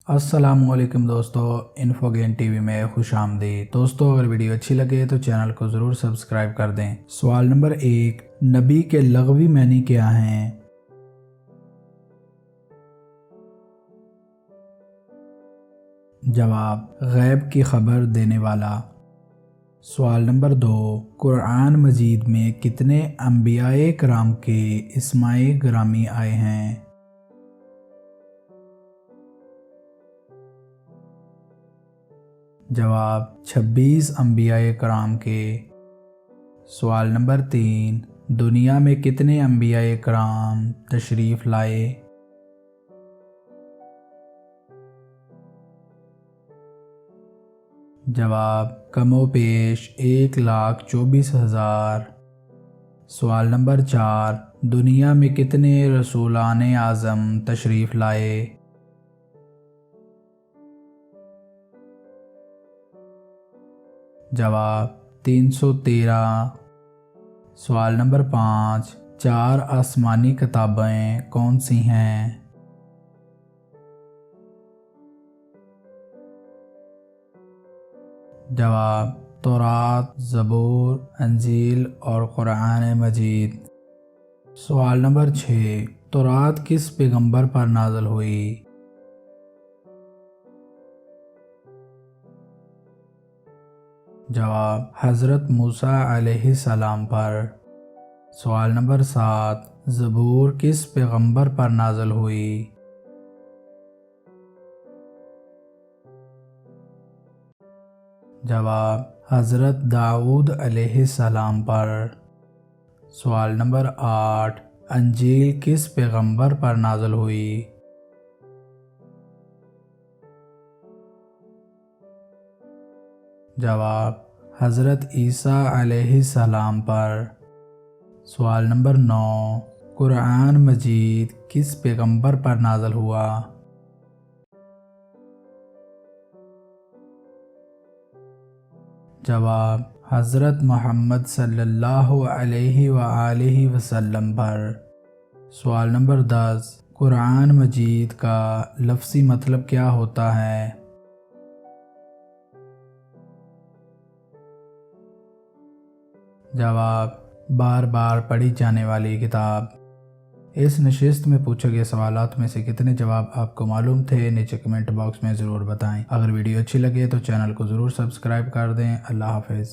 السلام علیکم دوستو، انفوگین ٹی وی میں خوش آمدید۔ دوستو اگر ویڈیو اچھی لگے تو چینل کو ضرور سبسکرائب کر دیں۔ سوال نمبر 1، نبی کے لغوی معنی کیا ہیں؟ جواب، غیب کی خبر دینے والا۔ سوال نمبر 2، قرآن مجید میں کتنے انبیاء کرام کے اسماء گرامی آئے ہیں؟ جواب، 26 انبیاء کرام کے۔ سوال نمبر 3، دنیا میں کتنے انبیاء کرام تشریف لائے؟ جواب، کم و بیش 1,24,000۔ سوال نمبر 4، دنیا میں کتنے رسولان اعظم تشریف لائے؟ جواب، 313۔ سوال نمبر 5، 4 آسمانی کتابیں کون سی ہیں؟ جواب، تورات، زبور، انجیل اور قرآن مجید۔ سوال نمبر 6، تورات کس پیغمبر پر نازل ہوئی؟ جواب، حضرت موسیٰ علیہ السلام پر۔ سوال نمبر 7، زبور کس پیغمبر پر نازل ہوئی؟ جواب، حضرت داؤد علیہ السلام پر۔ سوال نمبر 8، انجیل کس پیغمبر پر نازل ہوئی؟ جواب، حضرت عیسیٰ علیہ السلام پر۔ سوال نمبر 9، قرآن مجید کس پیغمبر پر نازل ہوا؟ جواب، حضرت محمد صلی اللہ علیہ وآلہ وسلم پر۔ سوال نمبر 10، قرآن مجید کا لفظی مطلب کیا ہوتا ہے؟ جواب، بار بار پڑھی جانے والی کتاب۔ اس نشست میں پوچھے گئے سوالات میں سے کتنے جواب آپ کو معلوم تھے نیچے کمنٹ باکس میں ضرور بتائیں۔ اگر ویڈیو اچھی لگے تو چینل کو ضرور سبسکرائب کر دیں۔ اللہ حافظ۔